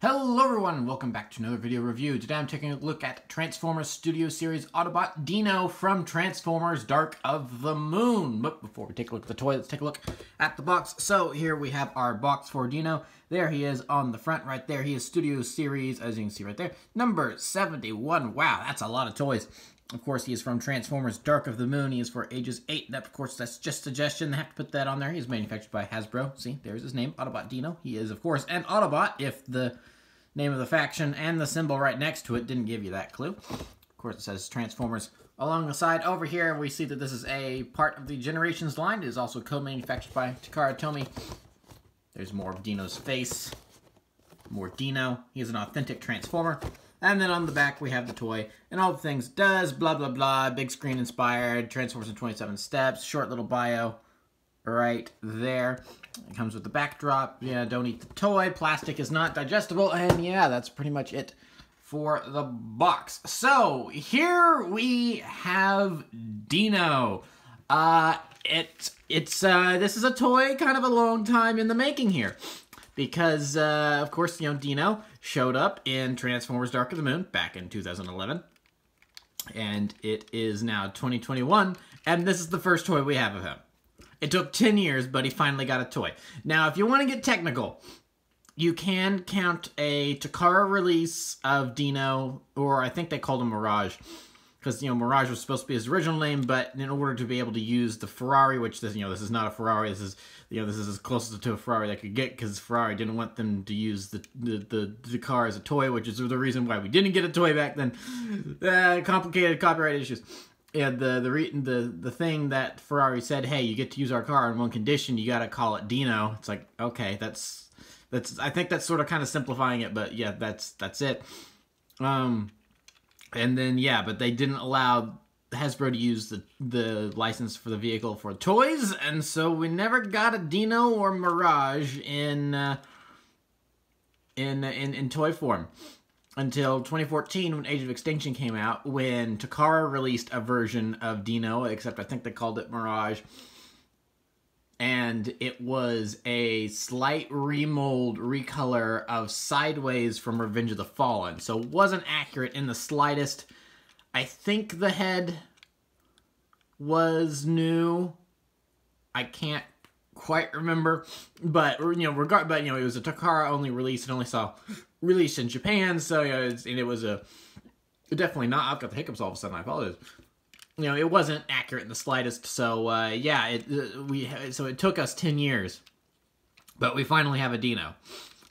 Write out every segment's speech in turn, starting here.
Hello everyone, welcome back to another video review. Today I'm taking a look at Transformers Studio Series Autobot Dino from Transformers Dark of the Moon. But before we take a look at the toy, let's take a look at the box. So here we have our box for Dino. There he is on the front right there. He is Studio Series, as you can see right there, number 71. Wow, that's a lot of toys. Of course, he is from Transformers Dark of the Moon. He is for ages 8. That, of course, that's just suggestion. They have to put that on there. He's manufactured by Hasbro. See, there's his name, Autobot Dino. He is, of course, an Autobot, if the name of the faction and the symbol right next to it didn't give you that clue. Of course, it says Transformers along the side. Over here, we see that this is a part of the Generations line. It is also co-manufactured by Takara Tomy. There's more of Dino's face. More Dino. He is an authentic Transformer. And then on the back, we have the toy. And all the things does, blah, blah, blah. Big screen inspired. Transformers in 27 steps. Short little bio right there. It comes with the backdrop. Yeah, don't eat the toy. Plastic is not digestible. And yeah, that's pretty much it for the box. So here we have Dino. This is a toy kind of a long time in the making here. Because, of course, Dino showed up in Transformers Dark of the Moon back in 2011. And it is now 2021, and this is the first toy we have of him. It took 10 years, but he finally got a toy. Now, if you want to get technical, you can count a Takara release of Dino, or I think they called him Mirage. Because, Mirage was supposed to be his original name, but in order to be able to use the Ferrari, which, this is not a Ferrari, this is as close to a Ferrari they could get, because Ferrari didn't want them to use the car as a toy, which is the reason why we didn't get a toy back then. Complicated copyright issues. Yeah, the thing that Ferrari said, hey, you get to use our car on one condition, you gotta call it Dino. It's like, okay, that's I think that's sort of kind of simplifying it, but yeah, that's it. And then, yeah, but they didn't allow Hasbro to use the license for the vehicle for toys, and so we never got a Dino or Mirage in toy form until 2014 when Age of Extinction came out, when Takara released a version of Dino, except I think they called it Mirage. And it was a slight remold, recolor of Sideways from Revenge of the Fallen. So it wasn't accurate in the slightest. I think the head was new. I can't quite remember. But, it was a Takara-only release. It only saw release in Japan. So, it was definitely not... I've got the hiccups all of a sudden. I apologize. It wasn't accurate in the slightest, so, yeah, it took us 10 years, but we finally have a Dino.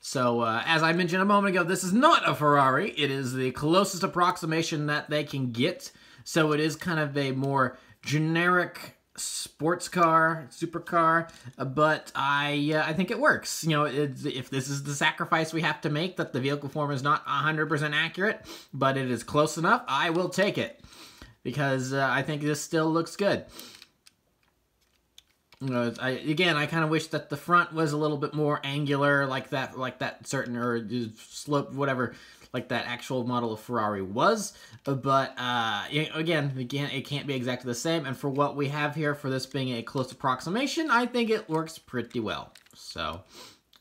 So, as I mentioned a moment ago, this is not a Ferrari. It is the closest approximation that they can get, so it is kind of a more generic sports car, supercar, but I think it works. If this is the sacrifice we have to make, that the vehicle form is not 100% accurate, but it is close enough, I will take it. Because I think this still looks good. I kind of wish that the front was a little bit more angular, like that certain, or slope, whatever, like that actual model of Ferrari was. But again, it can't be exactly the same. And for what we have here, for this being a close approximation, I think it works pretty well. So,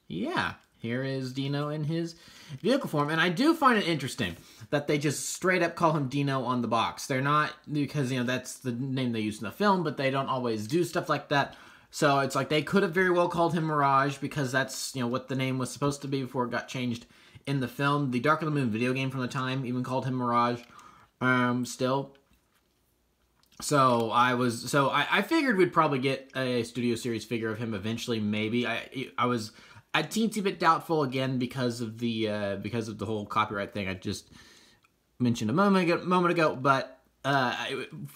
yeah. Here is Dino in his vehicle form. And I do find it interesting that they just straight up call him Dino on the box. They're not, because, that's the name they use in the film, but they don't always do stuff like that. So it's like they could have very well called him Mirage, because that's, what the name was supposed to be before it got changed in the film. The Dark of the Moon video game from the time even called him Mirage still. So I figured we'd probably get a Studio Series figure of him eventually, maybe. I was a teensy bit doubtful, again, because of the whole copyright thing I just mentioned a moment ago. But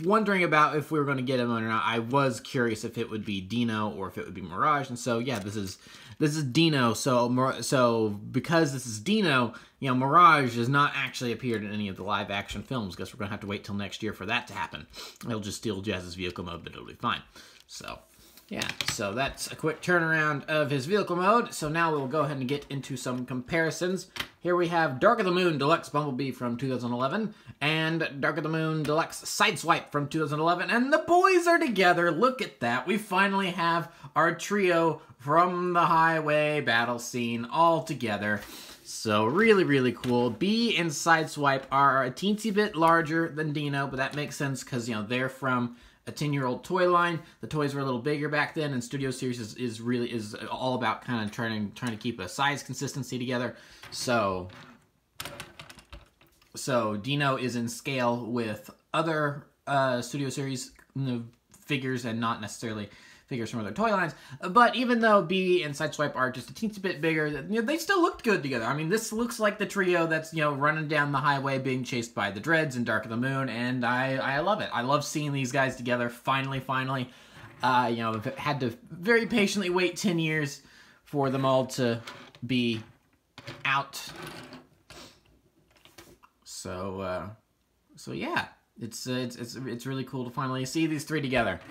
wondering about if we were going to get him or not, I was curious if it would be Dino or if it would be Mirage. And so, yeah, this is Dino. So because this is Dino, Mirage has not actually appeared in any of the live action films. Guess we're going to have to wait till next year for that to happen. He'll just steal Jazz's vehicle mode, but it'll be fine. So, yeah, so that's a quick turnaround of his vehicle mode. So now we'll go ahead and get into some comparisons. Here we have Dark of the Moon Deluxe Bumblebee from 2011 and Dark of the Moon Deluxe Sideswipe from 2011. And the boys are together. Look at that. We finally have our trio from the highway battle scene all together. So really, really cool. B and Sideswipe are a teensy bit larger than Dino, but that makes sense because, you know, they're from a 10-year-old toy line. The toys were a little bigger back then, and Studio Series is all about kind of trying to keep a size consistency together. So Dino is in scale with other Studio Series figures and not necessarily figures from other toy lines. But even though B and Sideswipe are just a teensy bit bigger, you know, they still looked good together. I mean, this looks like the trio that's, you know, running down the highway being chased by the Dreads in Dark of the Moon, and I love it. I love seeing these guys together finally. You know, I've had to very patiently wait 10 years for them all to be out. So yeah, it's really cool to finally see these three together.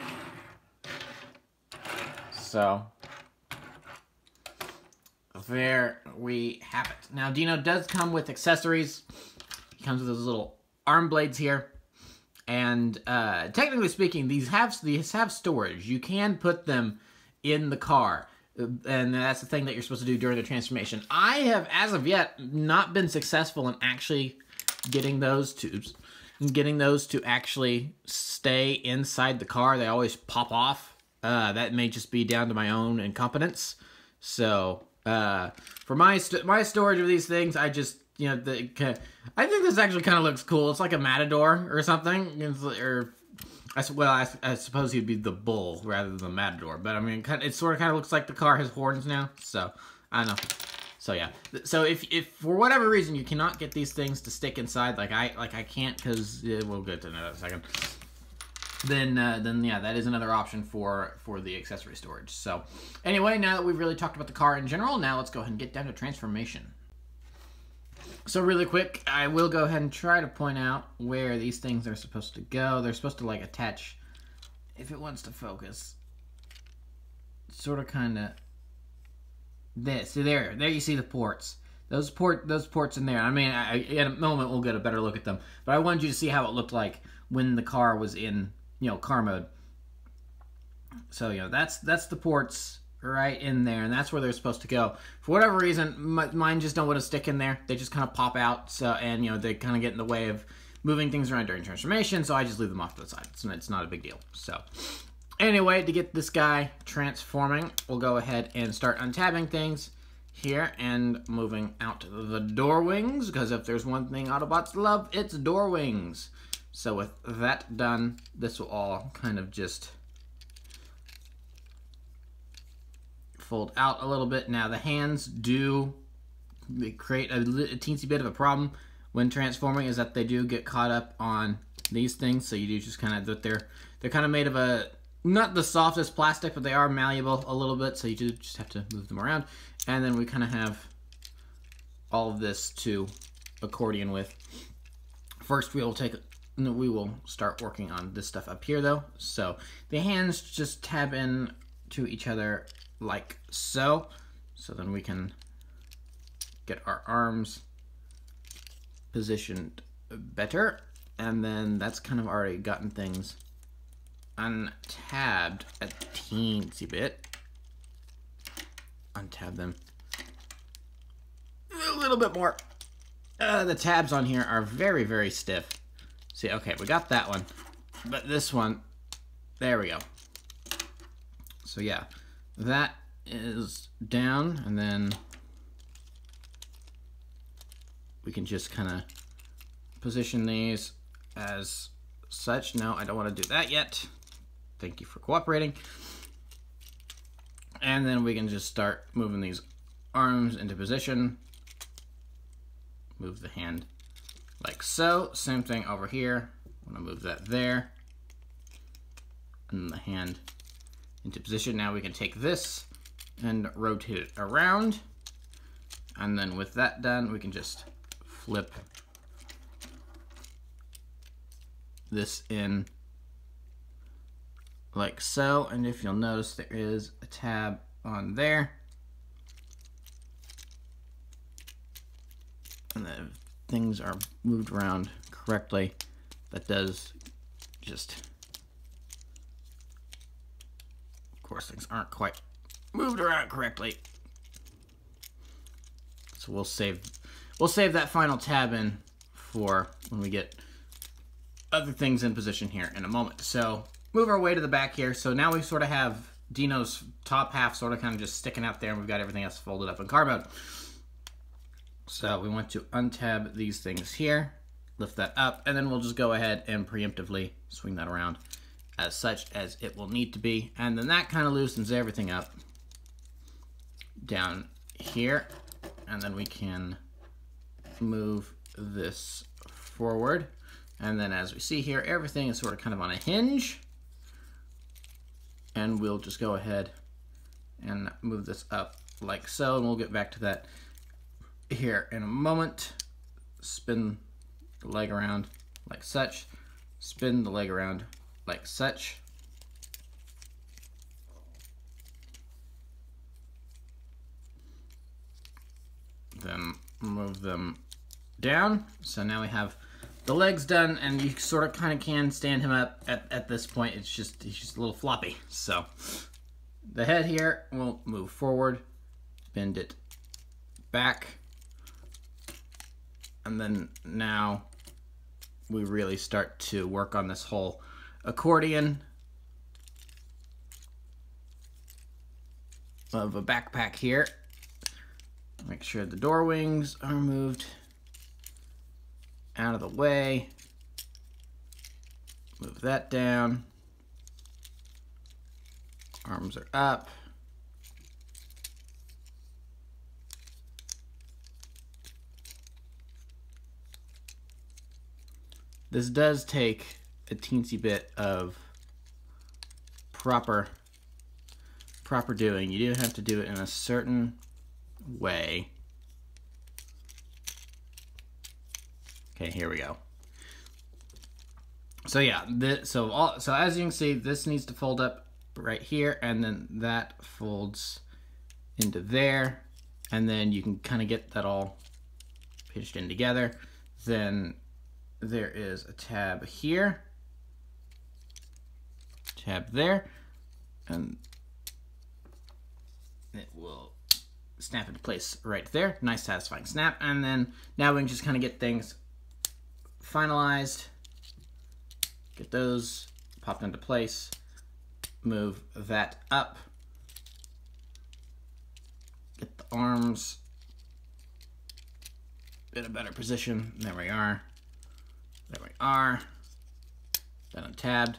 So there we have it. Now Dino does come with accessories. He comes with those little arm blades here, and technically speaking, these have storage. You can put them in the car, and that's the thing that you're supposed to do during the transformation. I have, as of yet, not been successful in actually getting those tubes, getting those to actually stay inside the car. They always pop off. That may just be down to my own incompetence. So, for my storage of these things, I just, you know, I think this actually kind of looks cool. It's like a matador or something. I suppose he'd be the bull rather than the matador. But I mean, it sort of kind of looks like the car has horns now. So, I don't know. So yeah. So if for whatever reason you cannot get these things to stick inside, like I can't, because we'll get to that in a second. Then yeah, that is another option for the accessory storage. So anyway, now that we've really talked about the car in general, now let's go ahead and get down to transformation. So really quick, I will go ahead and try to point out where these things are supposed to go. They're supposed to like attach, if it wants to focus, sort of kind of this. So there you see the ports. Those ports in there. I mean, in a moment we'll get a better look at them, but I wanted you to see how it looked like when the car was in, you know, car mode. So, you know, that's the ports right in there, and that's where they're supposed to go. For whatever reason, mine just don't want to stick in there. They just kind of pop out, so, and, you know, they kind of get in the way of moving things around during transformation, so I just leave them off to the side. It's not a big deal. So, anyway, to get this guy transforming, we'll go ahead and start untabbing things here and moving out the door wings, because if there's one thing Autobots love, it's door wings. So with that done, this will all kind of just fold out a little bit. Now the hands do create a teensy bit of a problem when transforming, is that they do get caught up on these things. So you do just kind of, they're kind of made of a, not the softest plastic, but they are malleable a little bit. So you do just have to move them around. And then we kind of have all of this to accordion with. First we will start working on this stuff up here though. So the hands just tab in to each other like so. So then we can get our arms positioned better. And then that's kind of already gotten things untabbed a teensy bit. Untab them a little bit more. The tabs on here are very, very stiff. See, okay, we got that one, but this one, there we go. So yeah, that is down, and then we can just kind of position these as such. No, I don't want to do that yet. Thank you for cooperating. And then we can just start moving these arms into position. Move the hand like so. Same thing over here. I'm gonna move that there. And the hand into position. Now we can take this and rotate it around. And then with that done, we can just flip this in like so. And if you'll notice, there is a tab on there. And the things are moved around correctly. That does just, of course, things aren't quite moved around correctly. So we'll save we'll save that final tab in for when we get other things in position here in a moment. So move our way to the back here. So now we sort of have Dino's top half sort of kind of just sticking out there, and we've got everything else folded up in car mode. So we want to untab these things here, lift that up, and then we'll just go ahead and preemptively swing that around as such as it will need to be. And then that kind of loosens everything up down here. And then we can move this forward. And then as we see here, everything is sort of kind of on a hinge. And we'll just go ahead and move this up like so. And we'll get back to that here in a moment. Spin the leg around like such. Spin the leg around like such. Then move them down. So now we have the legs done, and you sort of kind of can stand him up at this point. He's just a little floppy. So the head here will move forward, bend it back, and then now we really start to work on this whole accordion of a backpack here. Make sure the door wings are moved out of the way. Move that down. Arms are up. This does take a teensy bit of proper doing. You do have to do it in a certain way. Okay, here we go. So yeah, so as you can see, this needs to fold up right here, and then that folds into there, and then you can kind of get that all pinched in together. Then there is a tab here, tab there, and it will snap into place right there. Nice satisfying snap. And then now we can just kind of get things finalized, get those popped into place, move that up, get the arms in a better position. There we are. There we are. Then untabbed,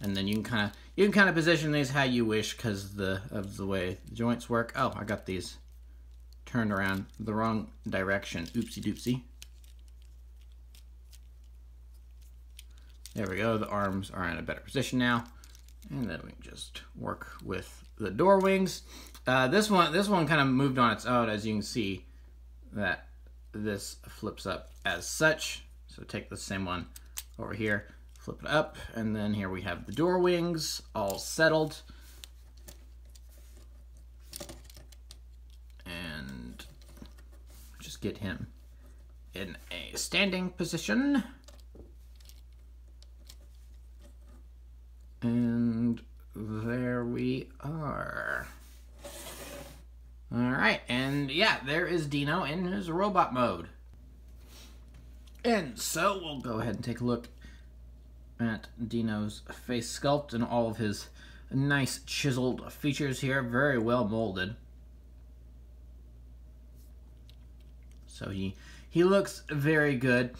and then you can kind of position these how you wish because of the way the joints work. Oh, I got these turned around the wrong direction. Oopsie doopsie. There we go. The arms are in a better position now, and then we can just work with the door wings. This one kind of moved on its own, as you can see that this flips up as such. So take the same one over here, flip it up, and then here we have the door wings all settled. And just get him in a standing position. And there we are. All right, and yeah, there is Dino in his robot mode. And so we'll go ahead and take a look at Dino's face sculpt and all of his nice chiseled features here. Very well molded. So he looks very good.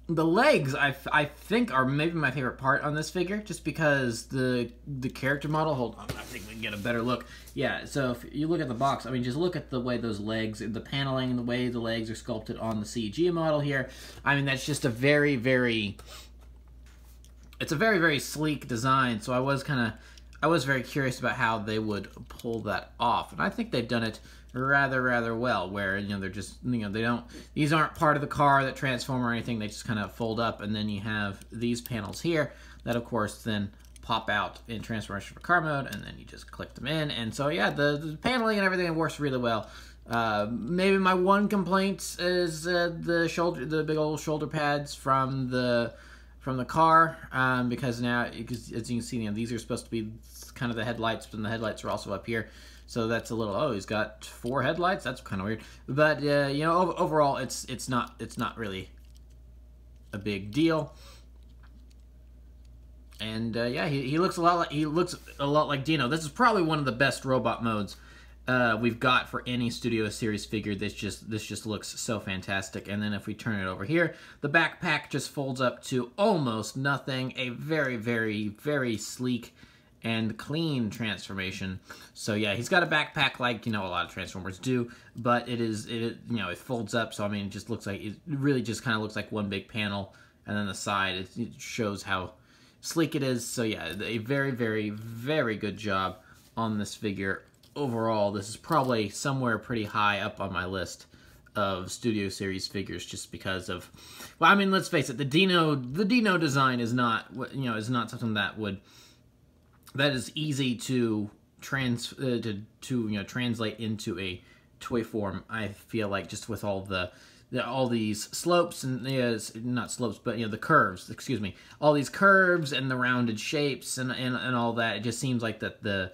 The legs, I think, are maybe my favorite part on this figure, just because the character model, hold on, I think we can get a better look. Yeah, so if you look at the box, I mean, just look at the way those legs, the paneling, and the way the legs are sculpted on the CG model here. I mean, that's just a very, very, it's a very, very sleek design, so I was very curious about how they would pull that off, and I think they've done it rather well, where, you know, they're just, you know, these aren't part of the car that transform or anything, they just kind of fold up, and then you have these panels here that, of course, then pop out in transformation for car mode, and then you just click them in, and so, yeah, the paneling and everything works really well. Maybe my one complaint is the big old shoulder pads from the car, because now, as you can see, you know, these are supposed to be kind of the headlights, but then the headlights are also up here. So that's a little, oh, he's got 4 headlights. That's kind of weird. But, you know, overall, it's not really a big deal. And, yeah, he looks a lot like Dino. This is probably one of the best robot modes we've got for any Studio Series figure. This just looks so fantastic. And then if we turn it over here, the backpack just folds up to almost nothing. A very, very, very sleek and clean transformation. So yeah, he's got a backpack like, you know, a lot of Transformers do, but you know, it folds up. So I mean, it just looks like, it really just kind of looks like one big panel, and then the side, it shows how sleek it is. So yeah, a very, very, very good job on this figure. Overall, this is probably somewhere pretty high up on my list of Studio Series figures, just because of, well, I mean, let's face it, the Dino design is not, you know, is not something that is easy to translate into a toy form. I feel like, just with all these slopes and not slopes, but you know, the curves. Excuse me, all these curves and the rounded shapes and all that. It just seems like that the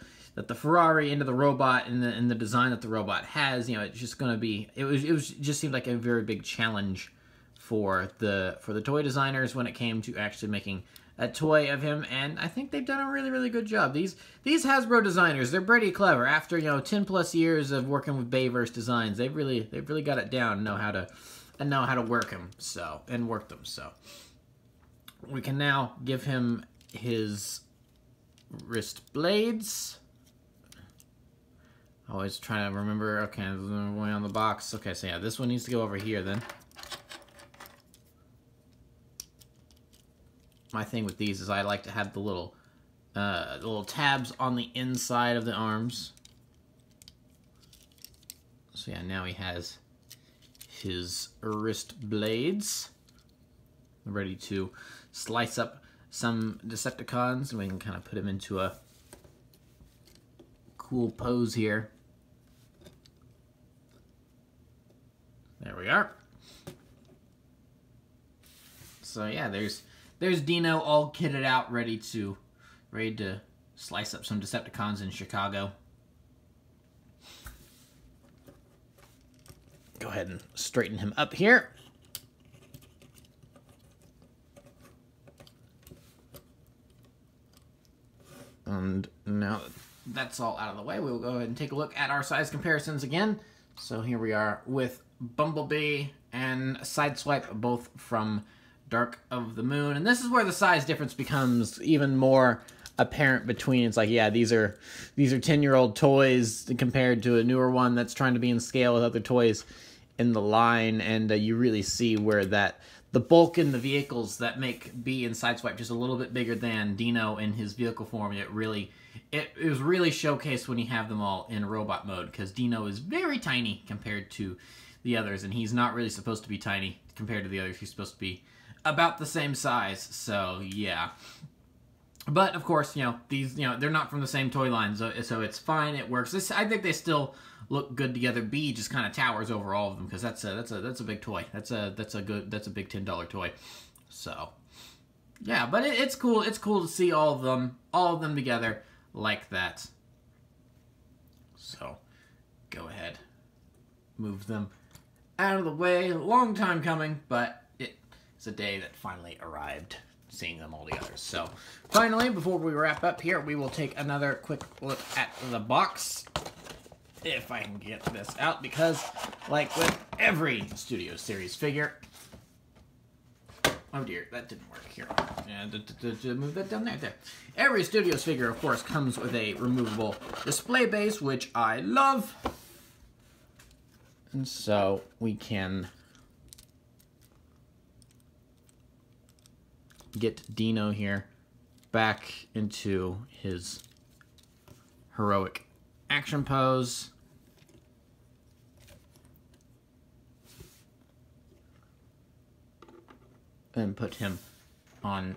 Ferrari into the robot and the design that the robot has, you know, it's just going to be. It just seemed like a very big challenge for the toy designers when it came to actually making a toy of him, and I think they've done a really, really good job. These Hasbro designers, they're pretty clever. After, you know, 10+ years of working with Bayverse designs, they've really got it down and know how to work them. So, and work them. So we can now give him his wrist blades. Always trying to remember. Okay, I'm going on the box. Okay, so yeah, this one needs to go over here then. My thing with these is I like to have the little tabs on the inside of the arms. So yeah, now he has his wrist blades ready to slice up some Decepticons, and we can kind of put him into a cool pose here. There we are. So yeah, there's Dino all kitted out, ready to slice up some Decepticons in Chicago. Go ahead and straighten him up here. And now that's all out of the way, we'll go ahead and take a look at our size comparisons again. So here we are with Bumblebee and Sideswipe, both from Dark of the Moon, and this is where the size difference becomes even more apparent between, it's like, yeah, these are 10-year-old toys compared to a newer one that's trying to be in scale with other toys in the line, and you really see where the bulk in the vehicles that make Bee and Sideswipe just a little bit bigger than Dino in his vehicle form. It was really showcased when you have them all in robot mode, because Dino is very tiny compared to the others, and he's not really supposed to be tiny compared to the others. He's supposed to be about the same size, so yeah. But of course, you know, these, you know, they're not from the same toy line, so it's fine. It works. I think they still look good together. B just kind of towers over all of them, because that's a big toy. That's a big $10 toy. So yeah, but it's cool. It's cool to see all of them together like that. So go ahead, move them out of the way. Long time coming, but it's a day that finally arrived, seeing them all together. So finally, before we wrap up here, we will take another quick look at the box, if I can get this out, because like with every Studio Series figure, oh dear, that didn't work here. And move that down there. Every Studios figure, of course, comes with a removable display base, which I love. And so we can get Dino here back into his heroic action pose. And put him on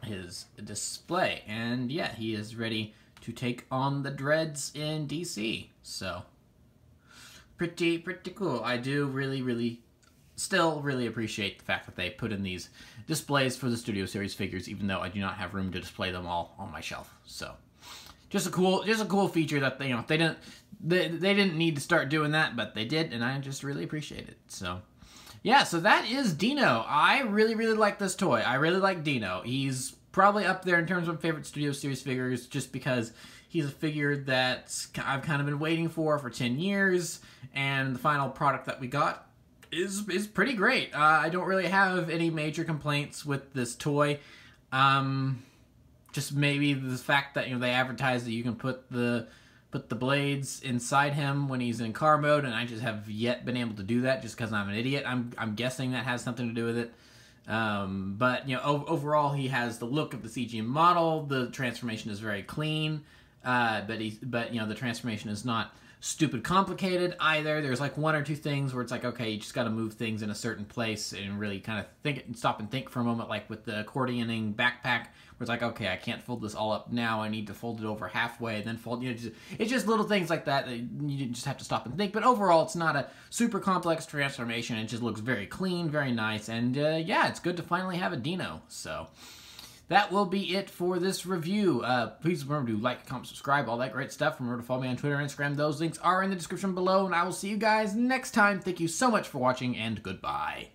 his display. And yeah, he is ready to take on the Dreads in DC. So pretty cool. I do still really appreciate the fact that they put in these displays for the Studio Series figures, even though I do not have room to display them all on my shelf. So just a cool feature that they, they didn't need to start doing that, but they did, and I just really appreciate it. So, yeah, so that is Dino. I really, really like this toy. I really like Dino. He's probably up there in terms of favorite Studio Series figures, just because he's a figure that I've kind of been waiting for 10 years, and the final product that we got is pretty great. I don't really have any major complaints with this toy. Just maybe the fact that they advertise that you can put the blades inside him when he's in car mode, and I just have yet been able to do that just because I'm an idiot. I'm guessing that has something to do with it. But overall, he has the look of the CG model. The transformation is very clean, but the transformation is not stupid complicated either. There's like one or two things where it's like, okay, you just got to move things in a certain place and really kind of stop and think for a moment, like with the accordioning backpack, where it's like, okay, I can't fold this all up now. I need to fold it over halfway, then fold. It's just little things like that you just have to stop and think. But overall, it's not a super complex transformation. It just looks very clean, very nice, and yeah, it's good to finally have a Dino. So that will be it for this review. Please remember to like, comment, subscribe, all that great stuff. Remember to follow me on Twitter and Instagram. Those links are in the description below, and I will see you guys next time. Thank you so much for watching, and goodbye.